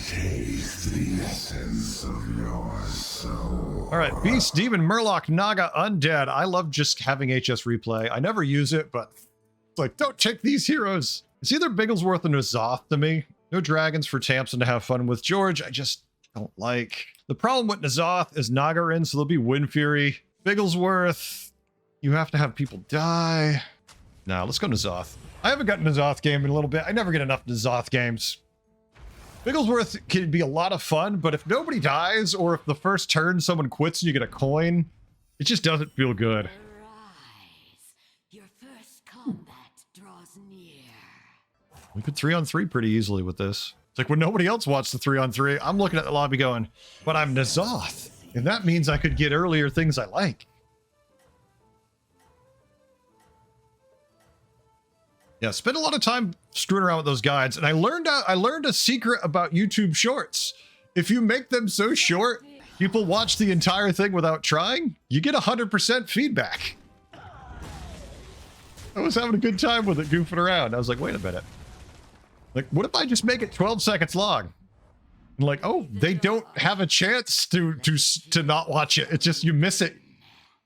Taste the essence of your soul. All right, Beast, Demon, Murloc, Naga, Undead. I love just having HS replay. I never use it, but it's like, don't take these heroes. It's either Bigglesworth or N'Zoth to me. No dragons for Tamsin to have fun with. George, I just don't like. The problem with N'Zoth is Naga in, so there'll be Windfurry. Bigglesworth, you have to have people die. Now, let's go N'Zoth. I haven't gotten N'Zoth game in a little bit. I never get enough N'Zoth games. Bigglesworth can be a lot of fun, but if nobody dies, or if the first turn someone quits and you get a coin, it just doesn't feel good. Arise. Your first combat draws near. We could 3-on-3 pretty easily with this. It's like when nobody else wants the 3-on-3, I'm looking at the lobby going, but I'm N'Zoth, and that means I could get earlier things I like. Yeah, spend a lot of time screwing around with those guides, and I learned a secret about YouTube Shorts. If you make them so short, people watch the entire thing without trying, you get 100% feedback. I was having a good time with it, goofing around. I was like, wait a minute. Like, what if I just make it 12 seconds long? And like, oh, they don't have a chance to not watch it. It's just, you miss it.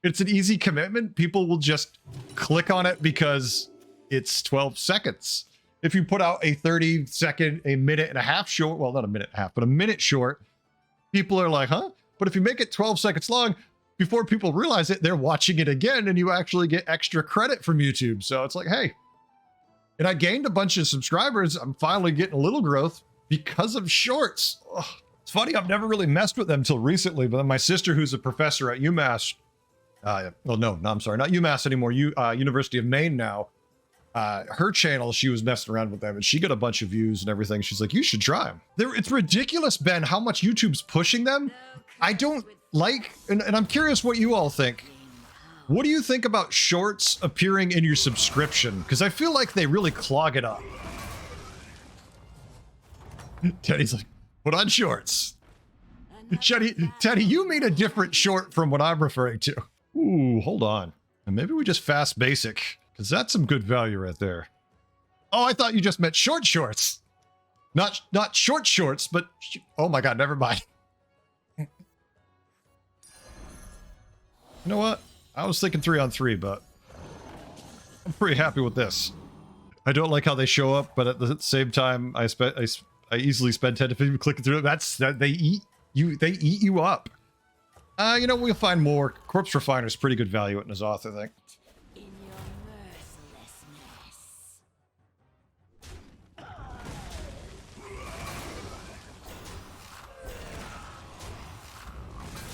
It's an easy commitment. People will just click on it because it's 12 seconds. If you put out a 30-second, a minute and a half short, well, not a minute and a half, but a minute short, people are like, huh? But if you make it 12 seconds long, before people realize it, they're watching it again, and you actually get extra credit from YouTube. So it's like, hey. And I gained a bunch of subscribers. I'm finally getting a little growth because of shorts. Ugh. It's funny, I've never really messed with them until recently, but then my sister, who's a professor at UMass, well, no, I'm sorry, not UMass anymore, University of Maine now, her channel, she was messing around with them, and she got a bunch of views and everything. She's like, you should try them. It's ridiculous, Ben, how much YouTube's pushing them. I don't like, and I'm curious what you all think. What do you think about shorts appearing in your subscription? Because I feel like they really clog it up. Teddy's like, put on shorts. Teddy, you mean a different short from what I'm referring to. Ooh, hold on. And maybe we just fast basic, because that's some good value right there. Oh, I thought you just meant short shorts. Not short shorts, but oh my God, never mind. You know what? I was thinking 3-on-3, but I'm pretty happy with this. I don't like how they show up, but at the same time, I easily spend 10 to 15 clicking through it. They eat you up. You know, we'll find more. Corpse Refiner's pretty good value at N'Zoth, I think. In your mercilessness.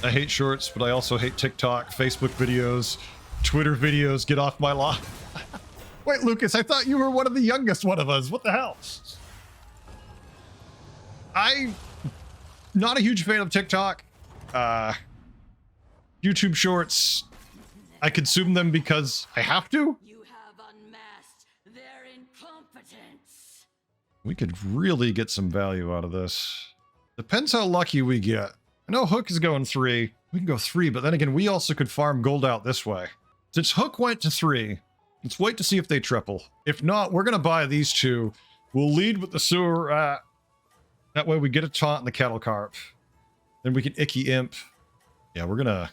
I hate shorts, but I also hate TikTok, Facebook videos, Twitter videos. Get off my lawn. Wait, Lucas, I thought you were one of the youngest one of us. What the hell? I'm not a huge fan of TikTok. YouTube Shorts, I consume them because I have to. You have unmasked their incompetence. We could really get some value out of this. Depends how lucky we get. I know Hook is going 3. We can go 3, but then again, we also could farm gold out this way. Since Hook went to 3, let's wait to see if they triple. If not, we're going to buy these 2. We'll lead with the Sewer Rat. That way we get a taunt in the Cattle Carp. Then we can Icky Imp. Yeah, we're gonna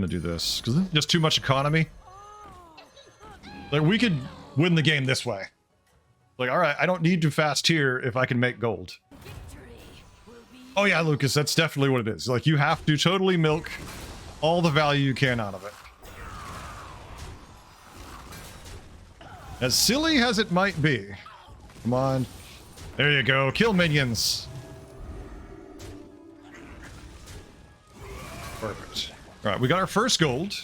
do this, because this is just too much economy. Like, we could win the game this way. Like, all right, I don't need to fast here if I can make gold. Oh yeah, Lucas, that's definitely what it is. Like, you have to totally milk all the value you can out of it. As silly as it might be. Come on. There you go. Kill minions. Perfect. All right, we got our first gold.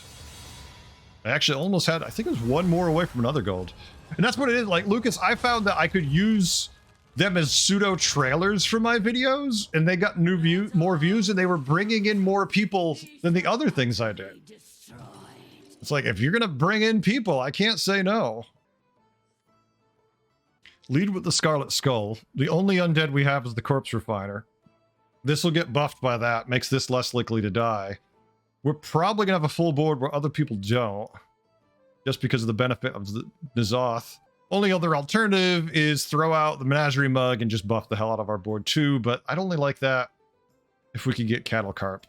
I actually almost had, I think it was one more away from another gold. And that's what it is. Like, Lucas, I found that I could use them as pseudo trailers for my videos, and they got more views, and they were bringing in more people than the other things I did. It's like, if you're gonna bring in people, I can't say no. Lead with the Scarlet Skull. The only undead we have is the Corpse Refiner. This will get buffed by that, makes this less likely to die. We're probably gonna have a full board where other people don't, just because of the benefit of the N'Zoth. Only other alternative is throw out the Menagerie Mug and just buff the hell out of our board too, but I'd only like that if we could get Cattle Carp.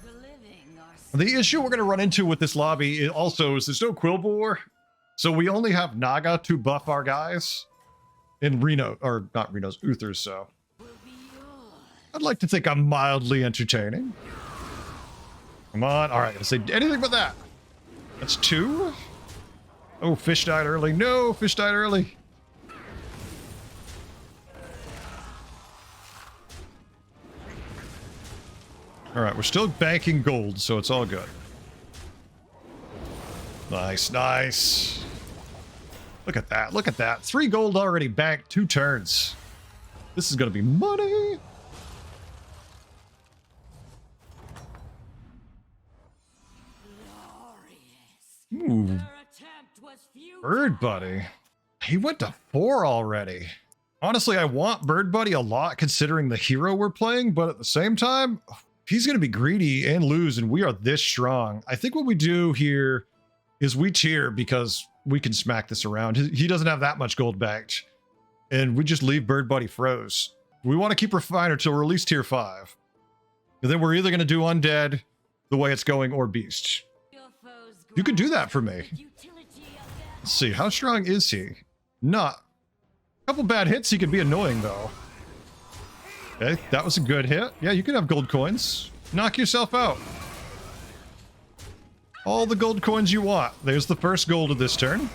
The living are The issue we're going to run into with this lobby also is there's no Quillbore, so we only have Naga to buff our guys in Reno, or not Reno's, Uthers, so will be yours. I'd like to think I'm mildly entertaining. Come on. All right, gonna say anything but that. That's 2. Oh, fish died early. No, fish died early. All right, we're still banking gold, so it's all good. Nice, nice. Look at that. Look at that. 3 gold already banked, 2 turns. This is going to be money. Ooh. Their attempt was futile. Bird Buddy. He went to 4 already. Honestly, I want Bird Buddy a lot considering the hero we're playing, but at the same time, he's going to be greedy and lose, and we are this strong. I think what we do here is we tier because we can smack this around. He doesn't have that much gold backed, and we just leave Bird Buddy froze. We want to keep Refiner till we're at least tier 5. And then we're either going to do Undead the way it's going or Beast. Your foes You could do that grasp for the me. utility of their Let's see, how strong is he? Not. A couple bad hits, he could be annoying though. Okay, that was a good hit. Yeah, you can have gold coins. Knock yourself out. All the gold coins you want. There's the first gold of this turn.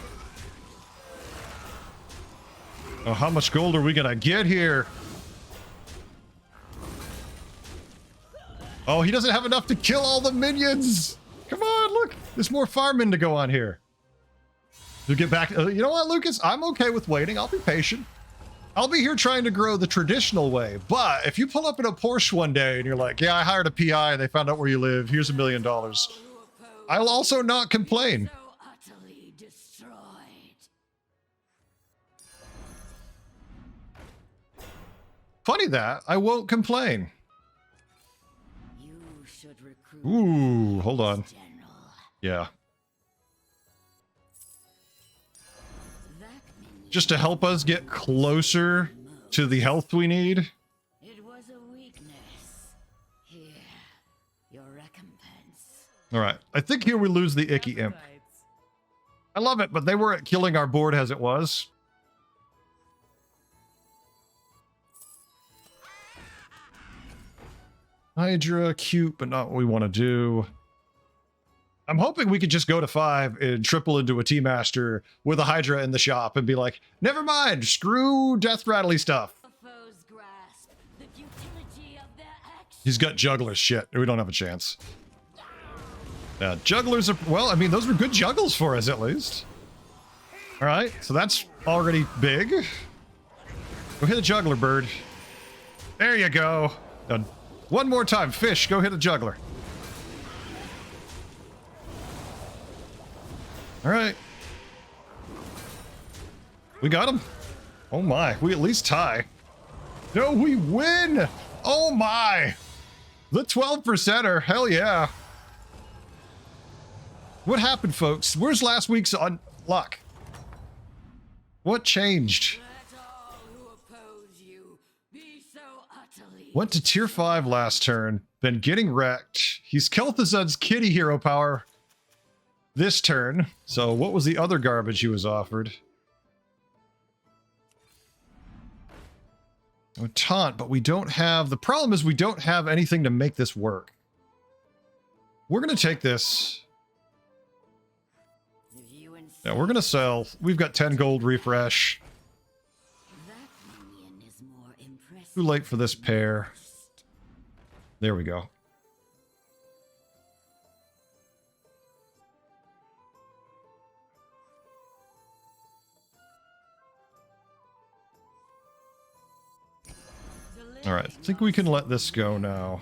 Oh, how much gold are we gonna get here? Oh, he doesn't have enough to kill all the minions. Come on, look. There's more farming to go on here. To get back. You know what, Lucas? I'm okay with waiting. I'll be patient. I'll be here trying to grow the traditional way. But if you pull up in a Porsche one day and you're like, yeah, I hired a PI and they found out where you live. Here's $1 million. who oppose I'll also not complain. so utterly destroyed. Funny that. I won't complain. You should recruit Ooh, hold on. General. Yeah. That minion Just to help us get closer to the health we need. It was a weakness. Here, your recompense. All right. I think here we lose the Icky Imp. I love it, but they weren't killing our board as it was. Hydra, cute, but not what we want to do. I'm hoping we could just go to 5 and triple into a T-Master with a Hydra in the shop and be like, never mind, screw Deathrattly stuff. The foes grasp the futility of their actions. He's got juggler shit. We don't have a chance. Yeah, jugglers are, well, I mean, those were good juggles for us at least. All right, so that's already big. Go hit a juggler, bird. There you go. Done. One more time, fish, go hit a juggler. All right. We got him. Oh my, we at least tie. No, we win. Oh my. The 12%er, hell yeah. What happened, folks? Where's last week's luck? What changed? Let all who oppose you be so utterly. Went to tier 5 last turn, been getting wrecked. He's Kel'Thuzad's kitty hero power this turn. So what was the other garbage he was offered? Oh, taunt, but we don't have... The problem is we don't have anything to make this work. We're going to take this. If you insist, Yeah, we're going to sell. We've got 10 gold refresh. that minion is more impressive. Too late for this pair. There we go. All right, I think we can let this go now.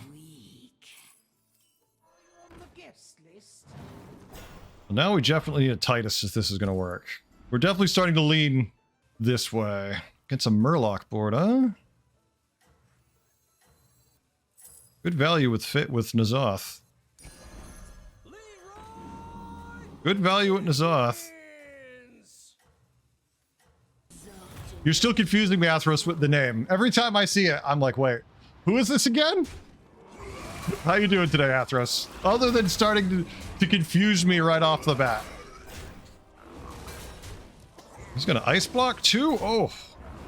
Well, now we definitely need a Titus if this is going to work. We're definitely starting to lean this way. Get some Murloc board, huh? Good value with fit with N'Zoth. Good value with N'Zoth. You're still confusing me, Athros, with the name. Every time I see it, I'm like, wait, who is this again? How you doing today, Athros? Other than starting to confuse me right off the bat. He's gonna ice block too? Oh,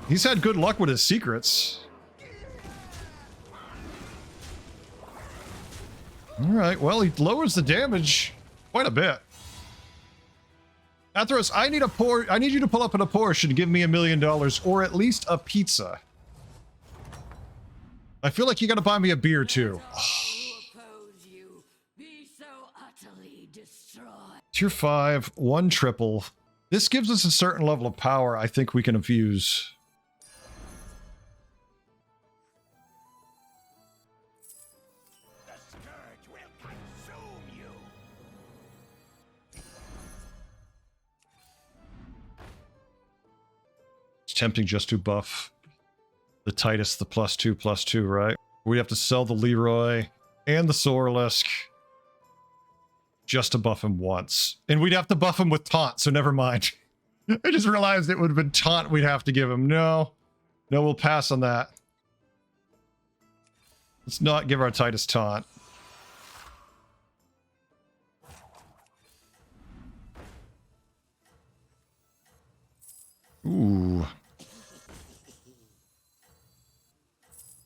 he's had good luck with his secrets. All right, well, he lowers the damage quite a bit. Athros, I need you to pull up in a Porsche and give me $1 million, or at least a pizza. I feel like you gotta buy me a beer too. Tier 5, 1 triple. This gives us a certain level of power I think we can infuse. It's tempting just to buff the Titus, the +2/+2, right? We have to sell the Leroy and the Sorlisk just to buff him once. And we'd have to buff him with taunt, so never mind. I just realized it would have been taunt we'd have to give him. No, we'll pass on that. Let's not give our Titus taunt. Ooh.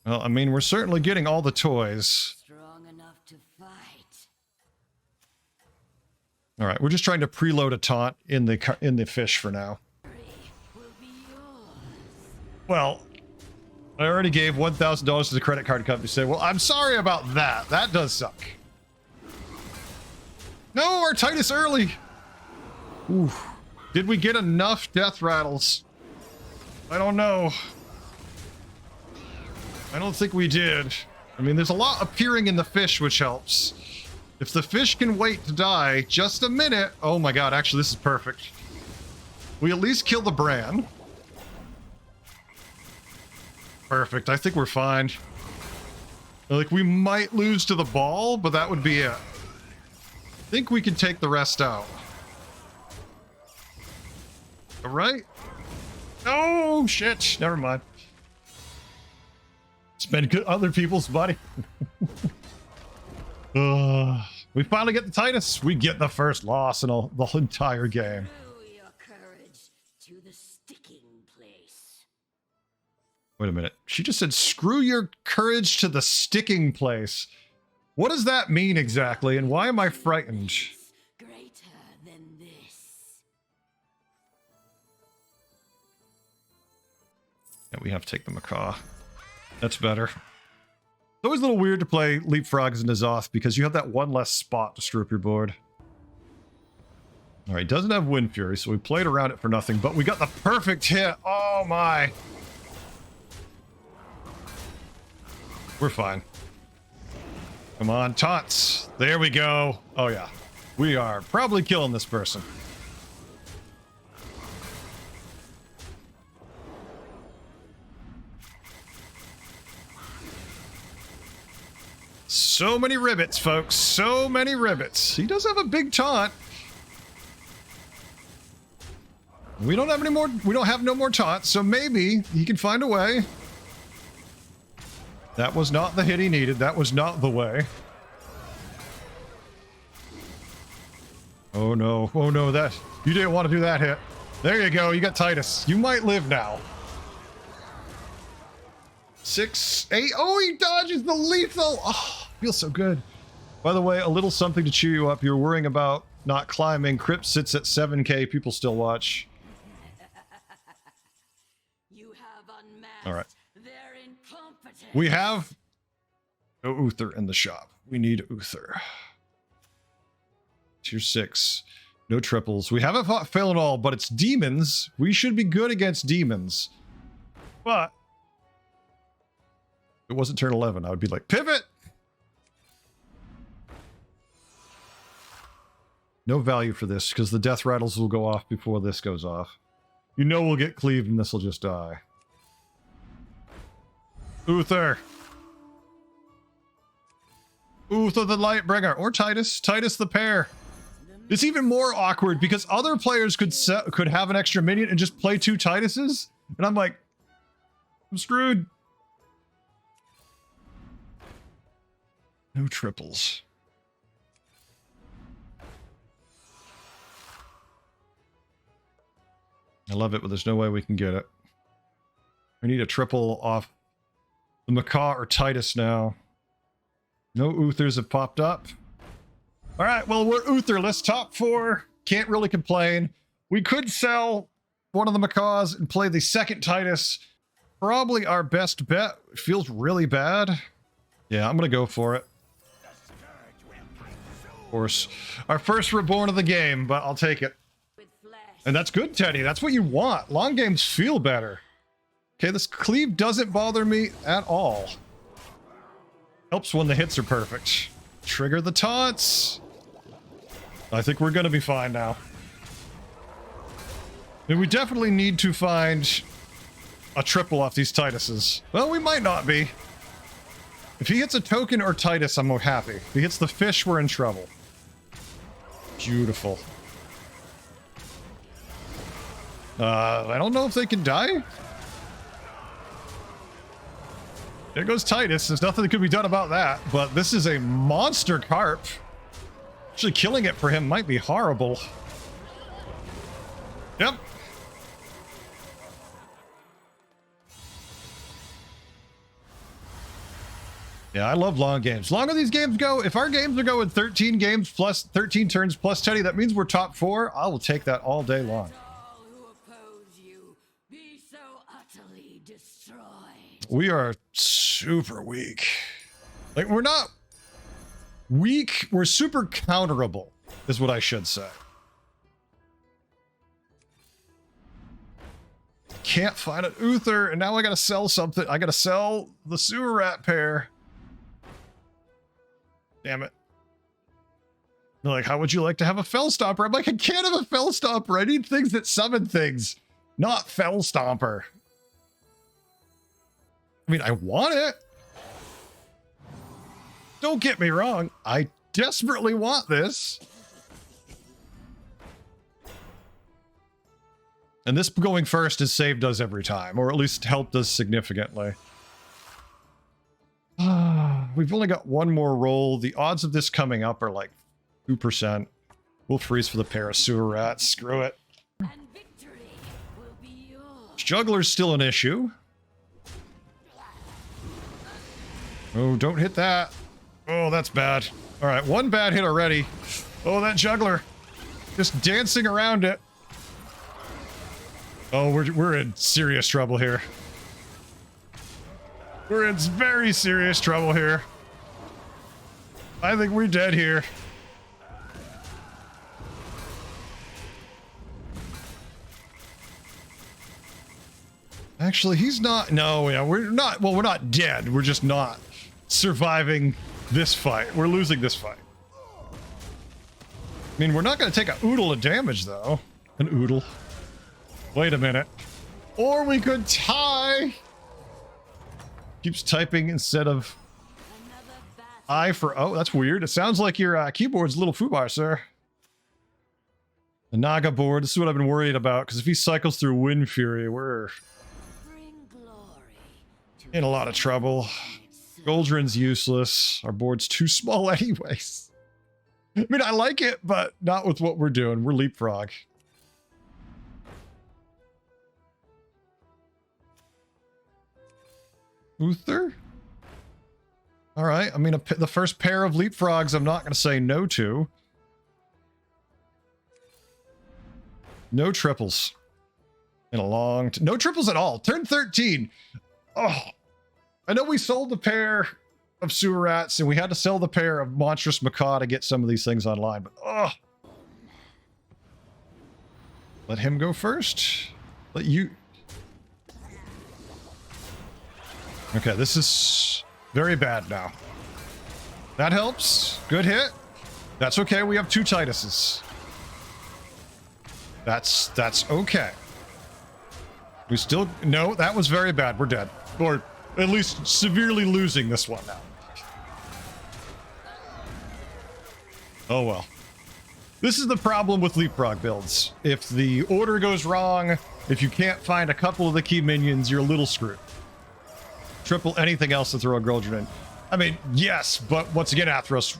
Well, I mean, we're certainly getting all the toys. Strong enough to fight. All right, we're just trying to preload a taunt in the fish for now. Well, I already gave $1,000 to the credit card company. Say, well, I'm sorry about that. That does suck. No, our Titus early. Ooh. Did we get enough Deathrattles? I don't know. I don't think we did. I mean, there's a lot appearing in the fish, which helps. If the fish can wait to die just a minute... Oh my god, actually, this is perfect. We at least kill the Bran. Perfect, I think we're fine. Like, we might lose to the ball, but that would be it. I think we can take the rest out. Alright? Oh, shit. Never mind. Spend good other people's money. We finally get the Titus. We get the first loss in the entire game. Screw your courage to the sticking place. Wait a minute. She just said, screw your courage to the sticking place. What does that mean exactly, and why am I frightened? Greater than this. Yeah, we have to take the Macaw. That's better. It's always a little weird to play Leapfrogs and N'Zoth because you have that one less spot to screw up your board. Alright, doesn't have Windfurry, so we played around it for nothing, but we got the perfect hit. Oh my. We're fine. Come on, taunts. There we go. Oh yeah. We are probably killing this person. So many ribbits, folks. So many ribbits. He does have a big taunt. We don't have any more. We don't have no more taunts, so maybe he can find a way. That was not the hit he needed. That was not the way. Oh no. Oh no, that you didn't want to do that hit. There you go. You got Titus. You might live now. 6, 8. Oh, he dodges the lethal. Oh, feels so good. By the way, a little something to cheer you up. You're worrying about not climbing. Crypt sits at 7K. People still watch. You have unmasked. All right. Their incompetence. We have no Uther in the shop. We need Uther. Tier 6. No triples. We haven't fought fail at all, but it's demons. We should be good against demons. But if it wasn't turn 11, I would be like, pivot! No value for this, because the Deathrattles will go off before this goes off. You know we'll get cleaved and this will just die. Uther! Uther the Lightbringer, or Titus. Titus the pair. It's even more awkward because other players could have an extra minion and just play 2 Tituses. And I'm like, I'm screwed. No triples. I love it, but there's no way we can get it. We need a triple off the Macaw or Titus now. No Uthers have popped up. All right, well, we're Utherless. Top 4. Can't really complain. We could sell one of the Macaws and play the second Titus. Probably our best bet. It feels really bad. Yeah, I'm going to go for it. Of course. Our first reborn of the game, but I'll take it. And that's good, Teddy. That's what you want. Long games feel better. Okay, this cleave doesn't bother me at all. Helps when the hits are perfect. Trigger the taunts. I think we're going to be fine now. And we definitely need to find a triple off these Tituses. Well, we might not be. If he hits a token or Titus, I'm happy. If he hits the fish, we're in trouble. Beautiful. I don't know if they can die. There goes Titus. There's nothing that could be done about that. But this is a monster carp. Actually, killing it for him might be horrible. Yep. Yeah, I love long games. Longer these games go, if our games are going 13 games plus 13 turns plus Teddy, that means we're top 4. I will take that all day long. All who oppose you be so utterly destroyed. We are super weak. Like, we're not weak, we're super counterable, is what I should say. Can't find an Uther, and now I gotta sell something. I gotta sell the sewer rat pair. Damn it. They're like, how would you like to have a Fell Stomper? I'm like, I can't have a Fell Stomper. I need things that summon things, not Fell Stomper. I mean, I want it. Don't get me wrong. I desperately want this. And this going first has saved us every time, or at least helped us significantly. We've only got one more roll. The odds of this coming up are like 2%. We'll freeze for the pair of sewer rats. Screw it. And victory will be yours. Juggler's still an issue. Oh, don't hit that. Oh, that's bad. All right, one bad hit already. Oh, that juggler. Just dancing around it. Oh, we're in serious trouble here. We're in very serious trouble here. I think we're dead here. Actually, he's not. No, yeah, we're not. Well, we're not dead. We're just not surviving this fight. We're losing this fight. I mean, we're not going to take a oodle of damage, though. An oodle. Wait a minute. Or we could tie. Keeps typing instead of I for O. That's weird. It sounds like your keyboard's a little foobar, sir. The Naga board. This is what I've been worried about, because if he cycles through Windfurry, we're in a lot of trouble. Goldrin's useless. Our board's too small anyways. I mean, I like it, but not with what we're doing. We're leapfrog. Uther? All right. I mean, the first pair of leapfrogs I'm not going to say no to. No triples. In a long... no triples at all. Turn 13. Oh. I know we sold the pair of sewer rats, and we had to sell the pair of monstrous macaw to get some of these things online, but... oh. Let him go first. Let you... okay, this is very bad now. That helps. Good hit. That's okay. We have 2 Tituses. That's okay. We still... no, that was very bad. We're dead. Or at least severely losing this one now. Oh, well. This is the problem with leapfrog builds. If the order goes wrong, if you can't find a couple of the key minions, you're a little screwed. Triple anything else to throw a Goldrin in. I mean, yes, but once again, Athros,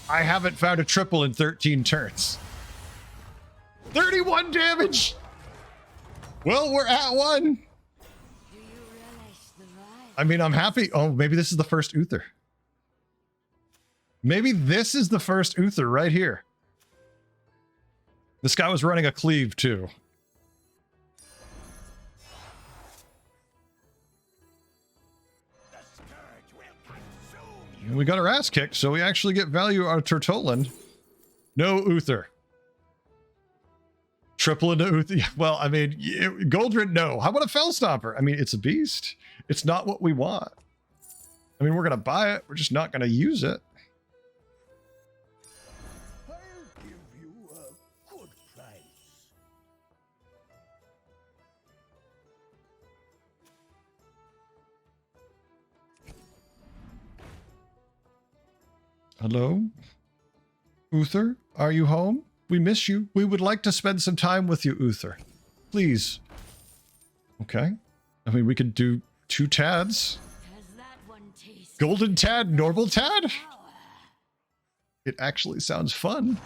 I haven't found a triple in 13 turns. 31 damage! Well, we're at 1. Do you relish the vibe? I mean, I'm happy. Oh, maybe this is the first Uther. Maybe this is the first Uther right here. This guy was running a cleave, too. We got our ass kicked, so we actually get value out of Turtolan. No Uther. Triple into Uther. Well, I mean, Goldrin, no. How about a Fell Stomper? I mean, it's a beast. It's not what we want. I mean, we're going to buy it. We're just not going to use it. I'll give you a good price. Hello? Uther, are you home? We miss you. We would like to spend some time with you, Uther. Please. Okay. I mean, we could do 2 Tads. Has that one tasted Golden Tad, normal Tad? power? It actually sounds fun.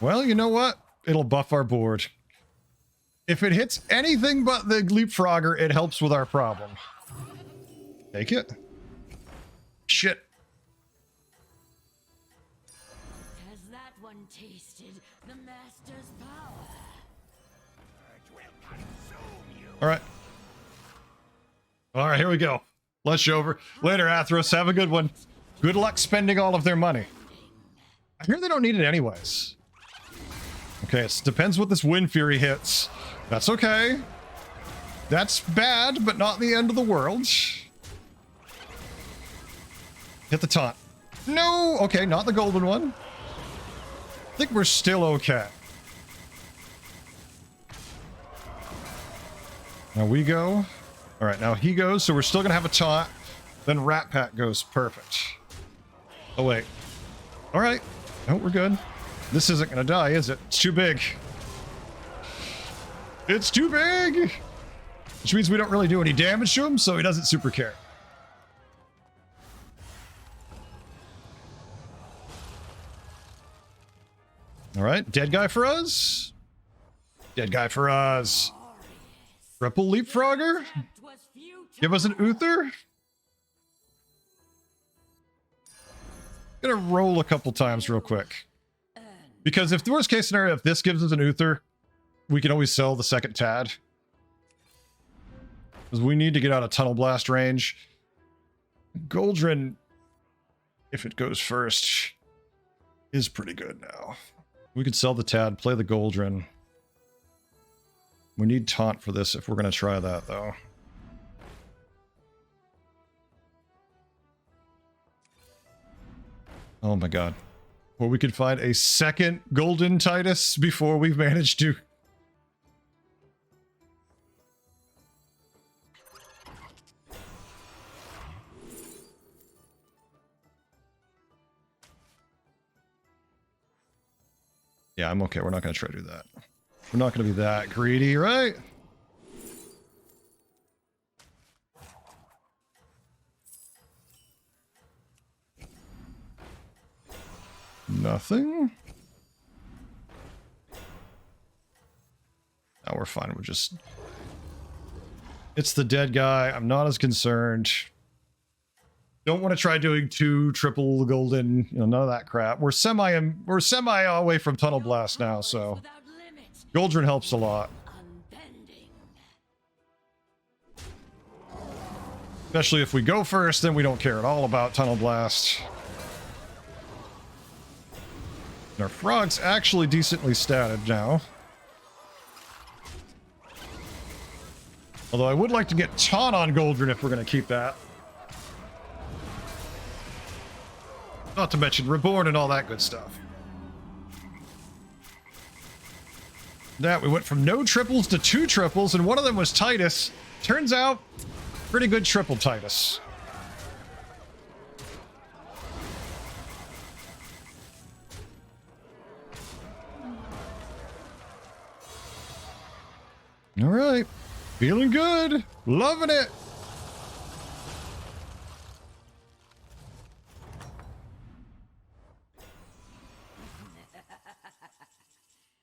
Well, you know what? It'll buff our board. If it hits anything but the Leapfrogger, it helps with our problem. Take it. Shit. Has that one tasted the master's power? All right. All right, here we go. Let's show over. Later, Athros. Have a good one. Good luck spending all of their money. I hear they don't need it anyways. Okay, it depends what this Windfurry hits. That's okay. That's bad, but not the end of the world. Hit the taunt. No! Okay, not the golden one. I think we're still okay. Now we go. All right, now he goes, so we're still going to have a taunt. Then Rat Pack goes. Perfect. Oh, wait. All right. No, we're good. This isn't going to die, is it? It's too big. It's too big! Which means we don't really do any damage to him, so he doesn't super care. All right, dead guy for us. Dead guy for us. Triple Leapfrogger. That was futile. Give us an Uther. Gonna roll a couple times real quick. Because if the worst case scenario, if this gives us an Uther, we can always sell the second Tad. Because we need to get out of Tunnel Blast range. Goldrin, if it goes first, is pretty good now. We could sell the Tad, play the Goldrin. We need Taunt for this if we're going to try that, though. Oh my god. Or we could find a second Golden Titus before we've managed to... Yeah, I'm okay. We're not going to try to do that. We're not going to be that greedy, right? Nothing. Now we're fine. We're just... It's the dead guy. I'm not as concerned. Don't want to try doing 2 triple golden, you know, none of that crap. We're semi away from Tunnel Blast now, so Without limit, Goldrin helps a lot. unbending. Especially if we go first, then we don't care at all about Tunnel Blast. And our frog's actually decently statted now. Although I would like to get Taunt on Goldrin if we're going to keep that. Not to mention Reborn and all that good stuff. That we went from no triples to 2 triples, and one of them was Titus. Turns out Pretty good triple Titus. All right. Feeling good. Loving it.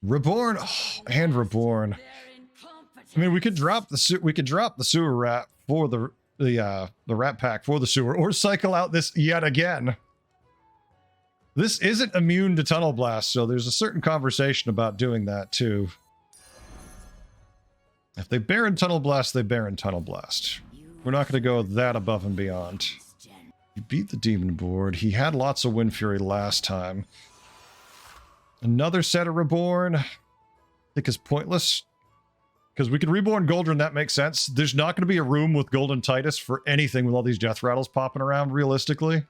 Reborn. Oh, and Reborn. They're incompetent. I mean, we could drop the sewer rat for the rat pack for the sewer, or cycle out this yet again. This isn't immune to tunnel blast, so there's a certain conversation about doing that too. If they Baron tunnel blast, they Baron tunnel blast. We're not going to go that above and beyond. He beat the demon board. He had lots of Windfurry last time. Another set of Reborn, I think, is pointless. Because we can Reborn Goldrun, that makes sense. There's not going to be a room with Golden Titus for anything with all these Deathrattles popping around, realistically.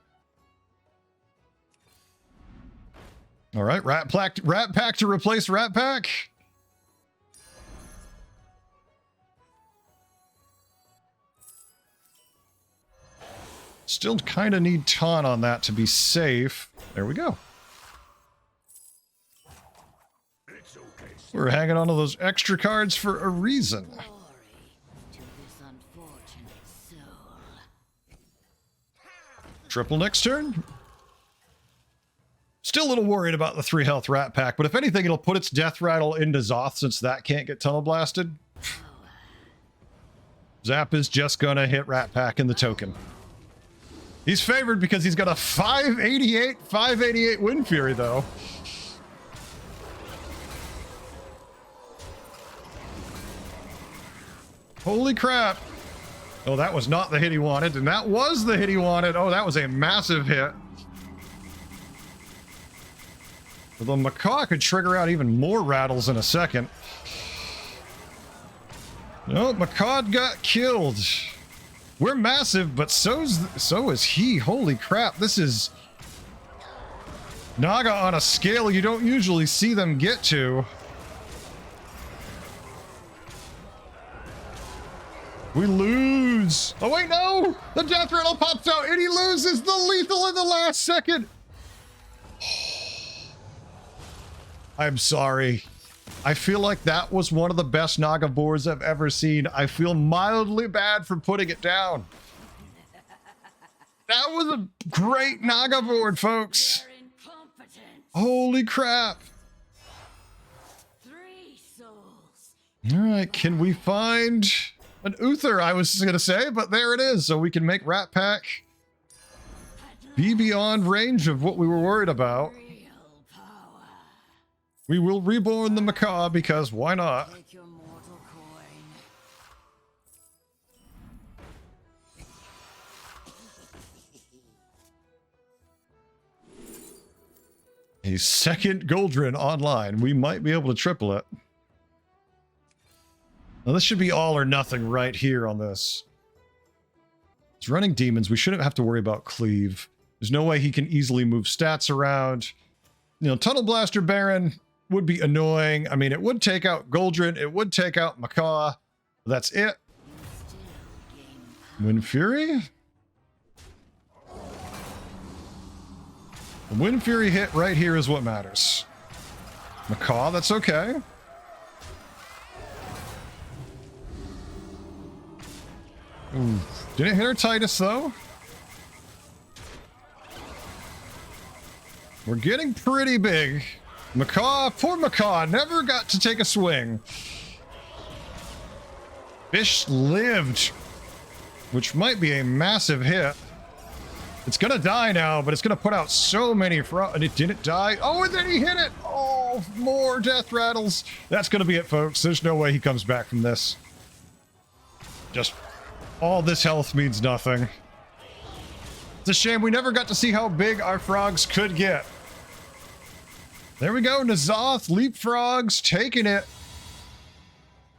All right, Rat Pack to replace Rat Pack. Still kind of need Taunt on that to be safe. There we go. It's okay. We're hanging on to those extra cards for a reason. Glory to this unfortunate soul. Triple next turn. Still a little worried about the 3 health Rat Pack, but if anything, it'll put its Death Rattle into Zoth since that can't get tunnel blasted. Zap is just gonna hit Rat Pack in the token. He's favored because he's got a 588 Windfurry, though. Holy crap. Oh, that was not the hit he wanted, and that was the hit he wanted. Oh, that was a massive hit. Although Macaw could trigger out even more rattles in a second. No, Macaw got killed. We're massive, but so is he. Holy crap, this is Naga on a scale you don't usually see them get to. We lose. Oh wait, no! The Deathrattle pops out and he loses the lethal in the last second. I'm sorry. I feel like that was one of the best Naga boards I've ever seen. I feel mildly bad for putting it down. That was a great Naga board, folks. They're incompetent. Holy crap. 3 souls. All right, can we find an Uther, I was going to say, but there it is. So we can make Rat Pack be beyond range of what we were worried about. Real power. We will reborn the Macaw because why not? Take your mortal coin. A second Goldrun online. We might be able to triple it. Now this should be all or nothing right here on this. It's running demons. We shouldn't have to worry about cleave. There's no way he can easily move stats around. You know, Tunnel Blaster Baron would be annoying. I mean, it would take out Goldrun. It would take out Macaw. That's it. Windfurry? The Windfurry hit right here is what matters. Macaw, that's okay. Ooh. Didn't hit our Titus, though. We're getting pretty big. Macaw, poor Macaw, never got to take a swing. Fish lived, which might be a massive hit. It's gonna die now, but it's gonna put out so many and it didn't die. Oh, and then he hit it. Oh, more Deathrattles. That's gonna be it, folks. There's no way he comes back from this. Just all this health means nothing. It's a shame we never got to see how big our frogs could get. There we go, N'Zoth, leapfrogs, taking it.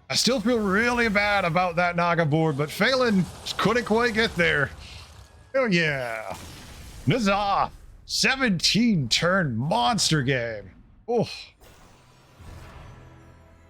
I still feel really bad about that Naga board, but Phelan couldn't quite get there. Oh yeah. N'Zoth, 17 turn monster game. Oh.